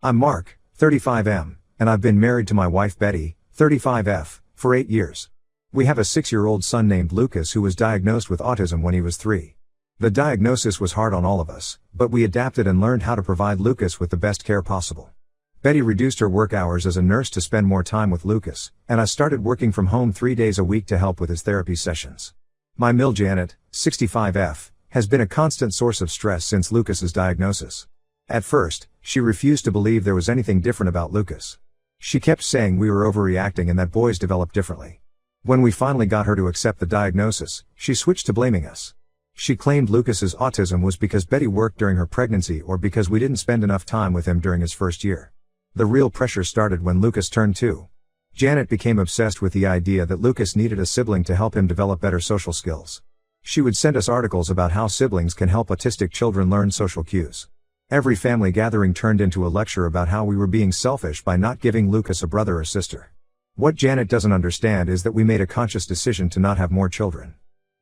I'm Mark, 35M, and I've been married to my wife Betty, 35F, for 8 years. We have a 6-year-old son named Lucas who was diagnosed with autism when he was 3. The diagnosis was hard on all of us, but we adapted and learned how to provide Lucas with the best care possible. Betty reduced her work hours as a nurse to spend more time with Lucas, and I started working from home 3 days a week to help with his therapy sessions. My mill Janet, 65F, has been a constant source of stress since Lucas's diagnosis. At first, she refused to believe there was anything different about Lucas. She kept saying we were overreacting and that boys develop differently. When we finally got her to accept the diagnosis, she switched to blaming us. She claimed Lucas's autism was because Betty worked during her pregnancy or because we didn't spend enough time with him during his first year. The real pressure started when Lucas turned 2. Janet became obsessed with the idea that Lucas needed a sibling to help him develop better social skills. She would send us articles about how siblings can help autistic children learn social cues. Every family gathering turned into a lecture about how we were being selfish by not giving Lucas a brother or sister. What Janet doesn't understand is that we made a conscious decision to not have more children.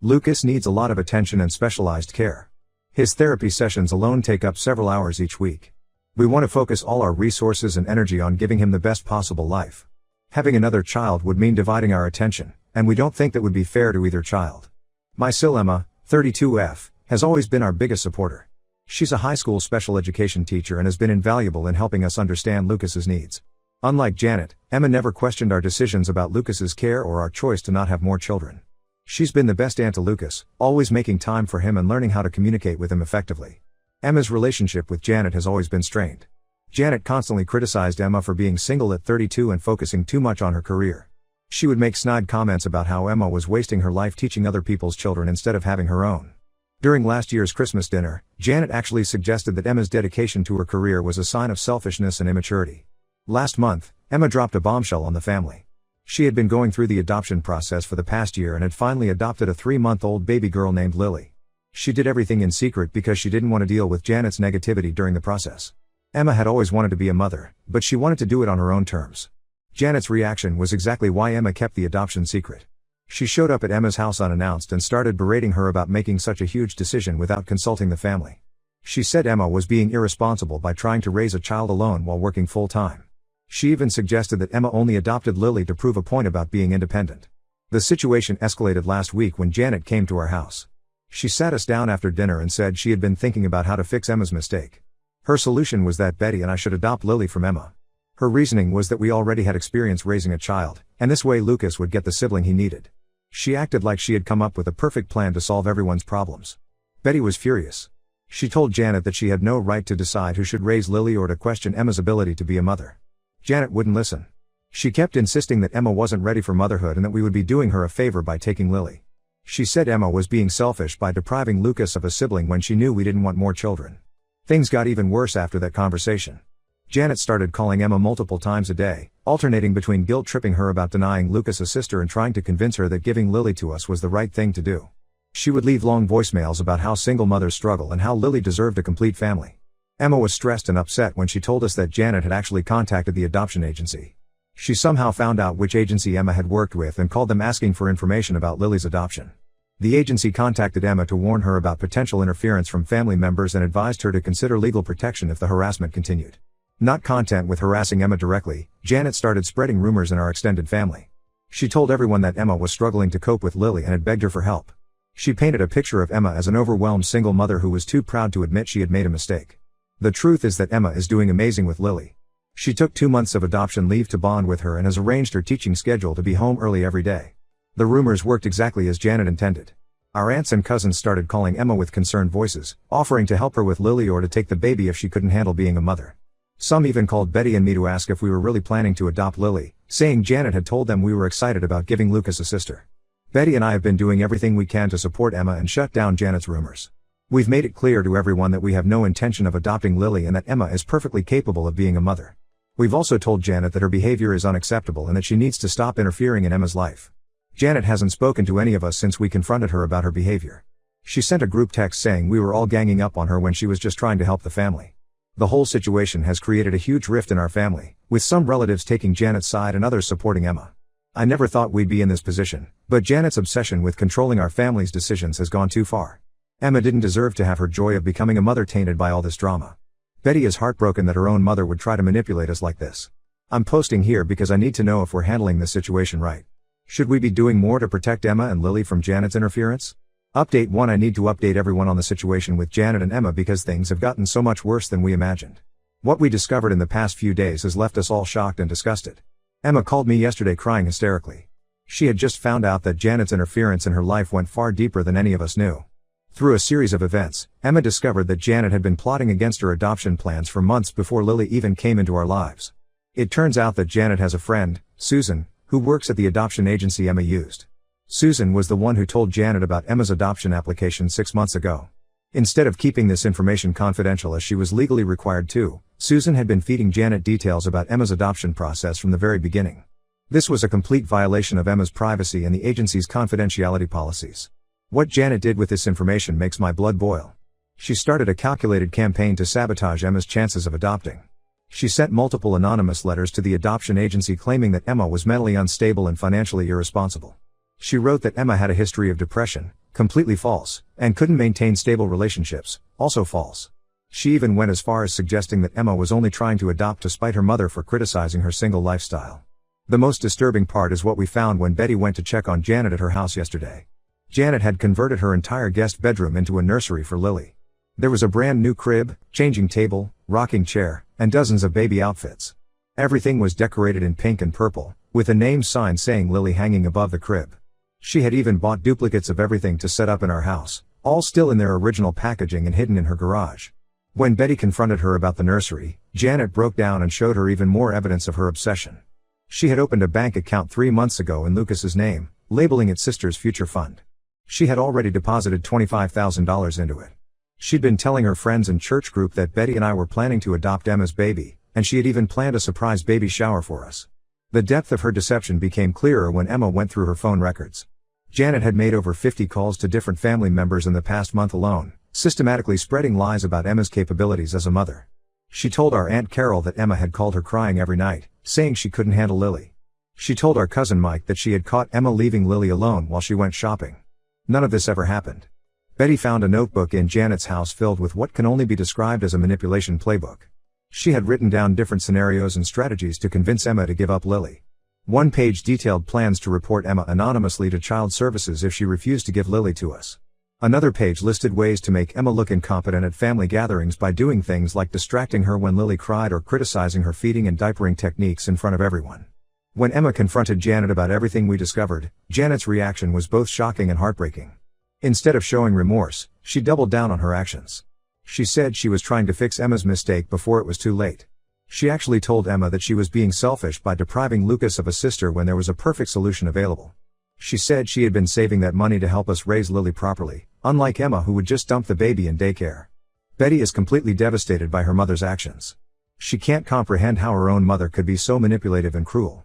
Lucas needs a lot of attention and specialized care. His therapy sessions alone take up several hours each week. We want to focus all our resources and energy on giving him the best possible life. Having another child would mean dividing our attention, and we don't think that would be fair to either child. My sil Emma, 32F, has always been our biggest supporter. She's a high school special education teacher and has been invaluable in helping us understand Lucas's needs. Unlike Janet, Emma never questioned our decisions about Lucas's care or our choice to not have more children. She's been the best aunt to Lucas, always making time for him and learning how to communicate with him effectively. Emma's relationship with Janet has always been strained. Janet constantly criticized Emma for being single at 32 and focusing too much on her career. She would make snide comments about how Emma was wasting her life teaching other people's children instead of having her own. During last year's Christmas dinner, Janet actually suggested that Emma's dedication to her career was a sign of selfishness and immaturity. Last month, Emma dropped a bombshell on the family. She had been going through the adoption process for the past year and had finally adopted a 3-month-old baby girl named Lily. She did everything in secret because she didn't want to deal with Janet's negativity during the process. Emma had always wanted to be a mother, but she wanted to do it on her own terms. Janet's reaction was exactly why Emma kept the adoption secret. She showed up at Emma's house unannounced and started berating her about making such a huge decision without consulting the family. She said Emma was being irresponsible by trying to raise a child alone while working full-time. She even suggested that Emma only adopted Lily to prove a point about being independent. The situation escalated last week when Janet came to our house. She sat us down after dinner and said she had been thinking about how to fix Emma's mistake. Her solution was that Betty and I should adopt Lily from Emma. Her reasoning was that we already had experience raising a child, and this way Lucas would get the sibling he needed. She acted like she had come up with a perfect plan to solve everyone's problems. Betty was furious. She told Janet that she had no right to decide who should raise Lily or to question Emma's ability to be a mother. Janet wouldn't listen. She kept insisting that Emma wasn't ready for motherhood and that we would be doing her a favor by taking Lily. She said Emma was being selfish by depriving Lucas of a sibling when she knew we didn't want more children. Things got even worse after that conversation. Janet started calling Emma multiple times a day, alternating between guilt-tripping her about denying Lucas a sister and trying to convince her that giving Lily to us was the right thing to do. She would leave long voicemails about how single mothers struggle and how Lily deserved a complete family. Emma was stressed and upset when she told us that Janet had actually contacted the adoption agency. She somehow found out which agency Emma had worked with and called them asking for information about Lily's adoption. The agency contacted Emma to warn her about potential interference from family members and advised her to consider legal protection if the harassment continued. Not content with harassing Emma directly, Janet started spreading rumors in our extended family. She told everyone that Emma was struggling to cope with Lily and had begged her for help. She painted a picture of Emma as an overwhelmed single mother who was too proud to admit she had made a mistake. The truth is that Emma is doing amazing with Lily. She took 2 months of adoption leave to bond with her and has arranged her teaching schedule to be home early every day. The rumors worked exactly as Janet intended. Our aunts and cousins started calling Emma with concerned voices, offering to help her with Lily or to take the baby if she couldn't handle being a mother. Some even called Betty and me to ask if we were really planning to adopt Lily, saying Janet had told them we were excited about giving Lucas a sister. Betty and I have been doing everything we can to support Emma and shut down Janet's rumors. We've made it clear to everyone that we have no intention of adopting Lily and that Emma is perfectly capable of being a mother. We've also told Janet that her behavior is unacceptable and that she needs to stop interfering in Emma's life. Janet hasn't spoken to any of us since we confronted her about her behavior. She sent a group text saying we were all ganging up on her when she was just trying to help the family. The whole situation has created a huge rift in our family, with some relatives taking Janet's side and others supporting Emma. I never thought we'd be in this position, but Janet's obsession with controlling our family's decisions has gone too far. Emma didn't deserve to have her joy of becoming a mother tainted by all this drama. Betty is heartbroken that her own mother would try to manipulate us like this. I'm posting here because I need to know if we're handling this situation right. Should we be doing more to protect Emma and Lily from Janet's interference? Update 1. I need to update everyone on the situation with Janet and Emma because things have gotten so much worse than we imagined. What we discovered in the past few days has left us all shocked and disgusted. Emma called me yesterday crying hysterically. She had just found out that Janet's interference in her life went far deeper than any of us knew. Through a series of events, Emma discovered that Janet had been plotting against her adoption plans for months before Lily even came into our lives. It turns out that Janet has a friend, Susan, who works at the adoption agency Emma used. Susan was the one who told Janet about Emma's adoption application 6 months ago. Instead of keeping this information confidential as she was legally required to, Susan had been feeding Janet details about Emma's adoption process from the very beginning. This was a complete violation of Emma's privacy and the agency's confidentiality policies. What Janet did with this information makes my blood boil. She started a calculated campaign to sabotage Emma's chances of adopting. She sent multiple anonymous letters to the adoption agency claiming that Emma was mentally unstable and financially irresponsible. She wrote that Emma had a history of depression, completely false, and couldn't maintain stable relationships, also false. She even went as far as suggesting that Emma was only trying to adopt to spite her mother for criticizing her single lifestyle. The most disturbing part is what we found when Betty went to check on Janet at her house yesterday. Janet had converted her entire guest bedroom into a nursery for Lily. There was a brand new crib, changing table, rocking chair, and dozens of baby outfits. Everything was decorated in pink and purple, with a name sign saying Lily hanging above the crib. She had even bought duplicates of everything to set up in our house, all still in their original packaging and hidden in her garage. When Betty confronted her about the nursery, Janet broke down and showed her even more evidence of her obsession. She had opened a bank account 3 months ago in Lucas's name, labeling it Sister's Future Fund. She had already deposited $25,000 into it. She'd been telling her friends and church group that Betty and I were planning to adopt Emma's baby, and she had even planned a surprise baby shower for us. The depth of her deception became clearer when Emma went through her phone records. Janet had made over 50 calls to different family members in the past month alone, systematically spreading lies about Emma's capabilities as a mother. She told our Aunt Carol that Emma had called her crying every night, saying she couldn't handle Lily. She told our cousin Mike that she had caught Emma leaving Lily alone while she went shopping. None of this ever happened. Betty found a notebook in Janet's house filled with what can only be described as a manipulation playbook. She had written down different scenarios and strategies to convince Emma to give up Lily. One page detailed plans to report Emma anonymously to child services if she refused to give Lily to us. Another page listed ways to make Emma look incompetent at family gatherings by doing things like distracting her when Lily cried or criticizing her feeding and diapering techniques in front of everyone. When Emma confronted Janet about everything we discovered, Janet's reaction was both shocking and heartbreaking. Instead of showing remorse, she doubled down on her actions. She said she was trying to fix Emma's mistake before it was too late. She actually told Emma that she was being selfish by depriving Lucas of a sister when there was a perfect solution available. She said she had been saving that money to help us raise Lily properly, unlike Emma who would just dump the baby in daycare. Betty is completely devastated by her mother's actions. She can't comprehend how her own mother could be so manipulative and cruel.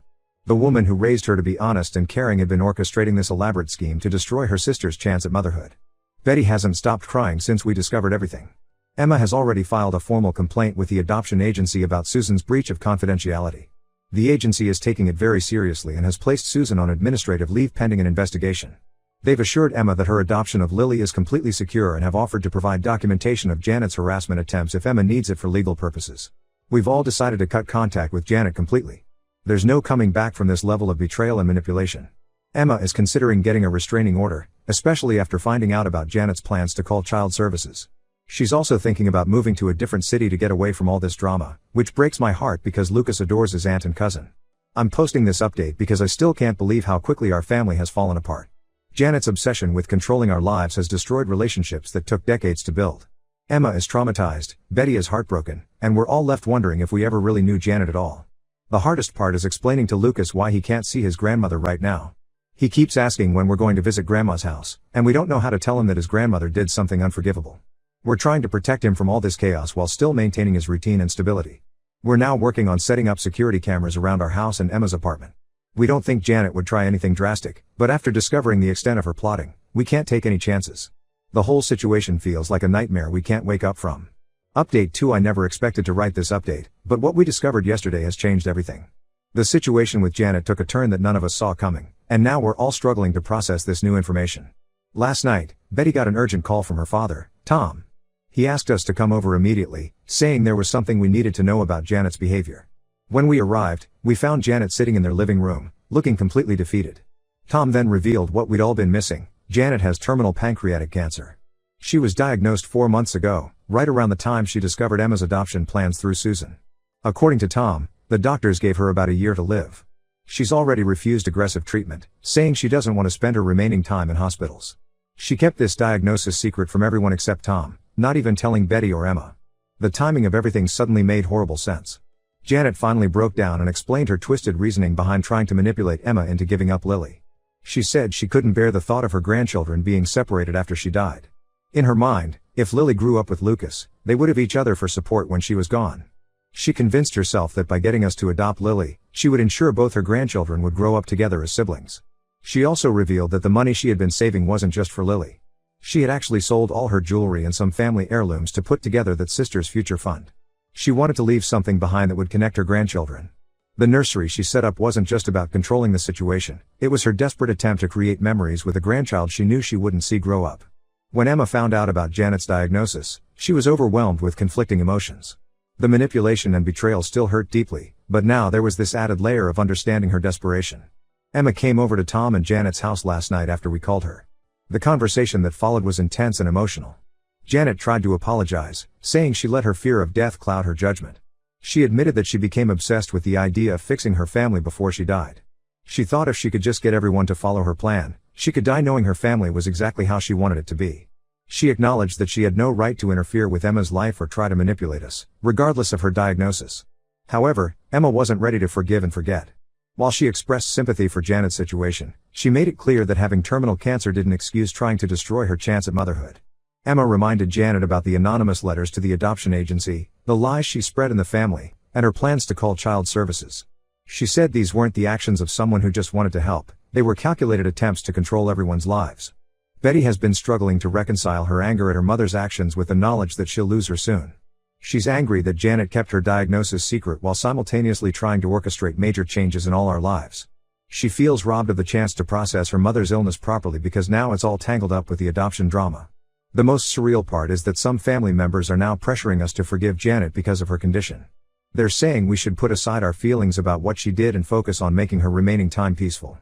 The woman who raised her to be honest and caring had been orchestrating this elaborate scheme to destroy her sister's chance at motherhood. Betty hasn't stopped crying since we discovered everything. Emma has already filed a formal complaint with the adoption agency about Susan's breach of confidentiality. The agency is taking it very seriously and has placed Susan on administrative leave pending an investigation. They've assured Emma that her adoption of Lily is completely secure and have offered to provide documentation of Janet's harassment attempts if Emma needs it for legal purposes. We've all decided to cut contact with Janet completely. There's no coming back from this level of betrayal and manipulation. Emma is considering getting a restraining order, especially after finding out about Janet's plans to call child services. She's also thinking about moving to a different city to get away from all this drama, which breaks my heart because Lucas adores his aunt and cousin. I'm posting this update because I still can't believe how quickly our family has fallen apart. Janet's obsession with controlling our lives has destroyed relationships that took decades to build. Emma is traumatized, Betty is heartbroken, and we're all left wondering if we ever really knew Janet at all. The hardest part is explaining to Lucas why he can't see his grandmother right now. He keeps asking when we're going to visit Grandma's house, and we don't know how to tell him that his grandmother did something unforgivable. We're trying to protect him from all this chaos while still maintaining his routine and stability. We're now working on setting up security cameras around our house and Emma's apartment. We don't think Janet would try anything drastic, but after discovering the extent of her plotting, we can't take any chances. The whole situation feels like a nightmare we can't wake up from. Update 2. I never expected to write this update, but what we discovered yesterday has changed everything. The situation with Janet took a turn that none of us saw coming, and now we're all struggling to process this new information. Last night, Betty got an urgent call from her father, Tom. He asked us to come over immediately, saying there was something we needed to know about Janet's behavior. When we arrived, we found Janet sitting in their living room, looking completely defeated. Tom then revealed what we'd all been missing: Janet has terminal pancreatic cancer. She was diagnosed 4 months ago, right around the time she discovered Emma's adoption plans through Susan. According to Tom, the doctors gave her about a year to live. She's already refused aggressive treatment, saying she doesn't want to spend her remaining time in hospitals. She kept this diagnosis secret from everyone except Tom, not even telling Betty or Emma. The timing of everything suddenly made horrible sense. Janet finally broke down and explained her twisted reasoning behind trying to manipulate Emma into giving up Lily. She said she couldn't bear the thought of her grandchildren being separated after she died. In her mind, if Lily grew up with Lucas, they would have each other for support when she was gone. She convinced herself that by getting us to adopt Lily, she would ensure both her grandchildren would grow up together as siblings. She also revealed that the money she had been saving wasn't just for Lily. She had actually sold all her jewelry and some family heirlooms to put together that sister's future fund. She wanted to leave something behind that would connect her grandchildren. The nursery she set up wasn't just about controlling the situation, it was her desperate attempt to create memories with a grandchild she knew she wouldn't see grow up. When Emma found out about Janet's diagnosis, she was overwhelmed with conflicting emotions. The manipulation and betrayal still hurt deeply, but now there was this added layer of understanding her desperation. Emma came over to Tom and Janet's house last night after we called her. The conversation that followed was intense and emotional. Janet tried to apologize, saying she let her fear of death cloud her judgment. She admitted that she became obsessed with the idea of fixing her family before she died. She thought if she could just get everyone to follow her plan, she could die knowing her family was exactly how she wanted it to be. She acknowledged that she had no right to interfere with Emma's life or try to manipulate us, regardless of her diagnosis. However, Emma wasn't ready to forgive and forget. While she expressed sympathy for Janet's situation, she made it clear that having terminal cancer didn't excuse trying to destroy her chance at motherhood. Emma reminded Janet about the anonymous letters to the adoption agency, the lies she spread in the family, and her plans to call child services. She said these weren't the actions of someone who just wanted to help, they were calculated attempts to control everyone's lives. Betty has been struggling to reconcile her anger at her mother's actions with the knowledge that she'll lose her soon. She's angry that Janet kept her diagnosis secret while simultaneously trying to orchestrate major changes in all our lives. She feels robbed of the chance to process her mother's illness properly because now it's all tangled up with the adoption drama. The most surreal part is that some family members are now pressuring us to forgive Janet because of her condition. They're saying we should put aside our feelings about what she did and focus on making her remaining time peaceful.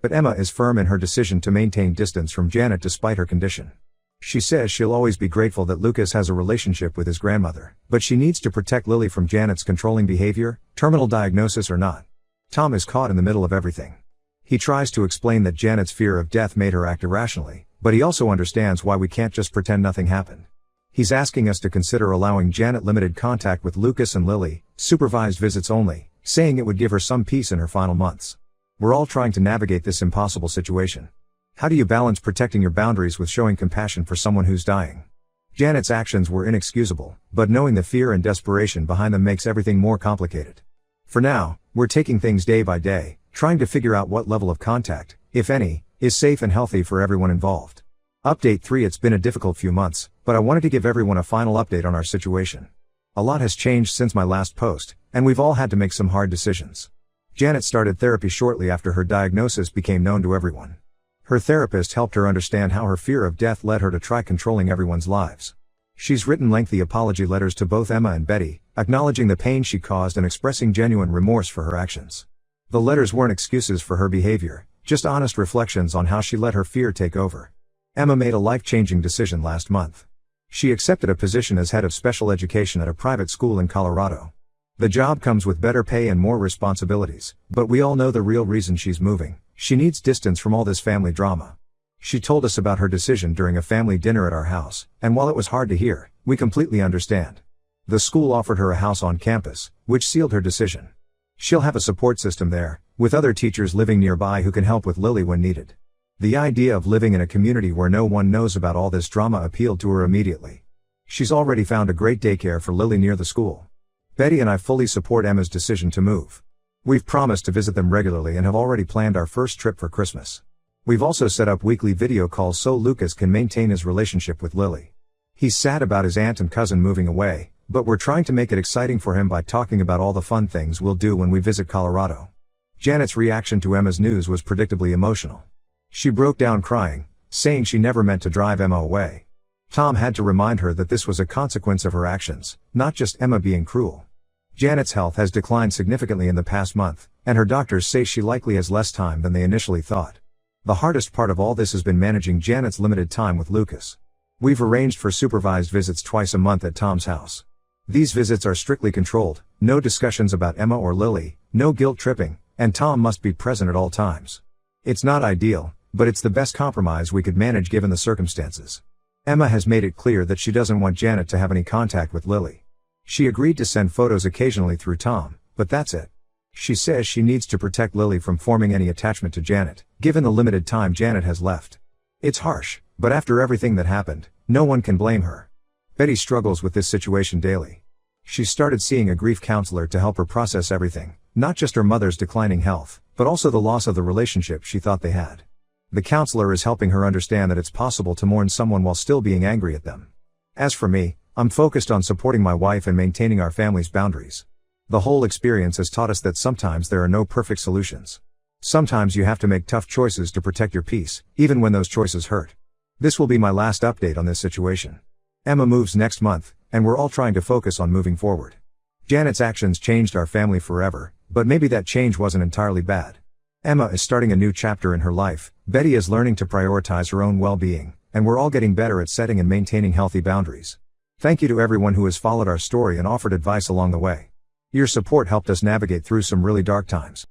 But Emma is firm in her decision to maintain distance from Janet despite her condition. She says she'll always be grateful that Lucas has a relationship with his grandmother, but she needs to protect Lily from Janet's controlling behavior, terminal diagnosis or not. Tom is caught in the middle of everything. He tries to explain that Janet's fear of death made her act irrationally, but he also understands why we can't just pretend nothing happened. He's asking us to consider allowing Janet limited contact with Lucas and Lily, supervised visits only, saying it would give her some peace in her final months. We're all trying to navigate this impossible situation. How do you balance protecting your boundaries with showing compassion for someone who's dying? Janet's actions were inexcusable, but knowing the fear and desperation behind them makes everything more complicated. For now, we're taking things day by day, trying to figure out what level of contact, if any, is safe and healthy for everyone involved. Update 3. It's been a difficult few months, but I wanted to give everyone a final update on our situation. A lot has changed since my last post, and we've all had to make some hard decisions. Janet started therapy shortly after her diagnosis became known to everyone. Her therapist helped her understand how her fear of death led her to try controlling everyone's lives. She's written lengthy apology letters to both Emma and Betty, acknowledging the pain she caused and expressing genuine remorse for her actions. The letters weren't excuses for her behavior, just honest reflections on how she let her fear take over. Emma made a life-changing decision last month. She accepted a position as head of special education at a private school in Colorado. The job comes with better pay and more responsibilities, but we all know the real reason she's moving. She needs distance from all this family drama. She told us about her decision during a family dinner at our house, and while it was hard to hear, we completely understand. The school offered her a house on campus, which sealed her decision. She'll have a support system there, with other teachers living nearby who can help with Lily when needed. The idea of living in a community where no one knows about all this drama appealed to her immediately. She's already found a great daycare for Lily near the school. Betty and I fully support Emma's decision to move. We've promised to visit them regularly and have already planned our first trip for Christmas. We've also set up weekly video calls so Lucas can maintain his relationship with Lily. He's sad about his aunt and cousin moving away, but we're trying to make it exciting for him by talking about all the fun things we'll do when we visit Colorado. Janet's reaction to Emma's news was predictably emotional. She broke down crying, saying she never meant to drive Emma away. Tom had to remind her that this was a consequence of her actions, not just Emma being cruel. Janet's health has declined significantly in the past month, and her doctors say she likely has less time than they initially thought. The hardest part of all this has been managing Janet's limited time with Lucas. We've arranged for supervised visits twice a month at Tom's house. These visits are strictly controlled, no discussions about Emma or Lily, no guilt tripping, and Tom must be present at all times. It's not ideal, but it's the best compromise we could manage given the circumstances. Emma has made it clear that she doesn't want Janet to have any contact with Lily. She agreed to send photos occasionally through Tom, but that's it. She says she needs to protect Lily from forming any attachment to Janet, given the limited time Janet has left. It's harsh, but after everything that happened, no one can blame her. Betty struggles with this situation daily. She started seeing a grief counselor to help her process everything, not just her mother's declining health, but also the loss of the relationship she thought they had. The counselor is helping her understand that it's possible to mourn someone while still being angry at them. As for me, I'm focused on supporting my wife and maintaining our family's boundaries. The whole experience has taught us that sometimes there are no perfect solutions. Sometimes you have to make tough choices to protect your peace, even when those choices hurt. This will be my last update on this situation. Emma moves next month, and we're all trying to focus on moving forward. Janet's actions changed our family forever, but maybe that change wasn't entirely bad. Emma is starting a new chapter in her life, Betty is learning to prioritize her own well-being, and we're all getting better at setting and maintaining healthy boundaries. Thank you to everyone who has followed our story and offered advice along the way. Your support helped us navigate through some really dark times.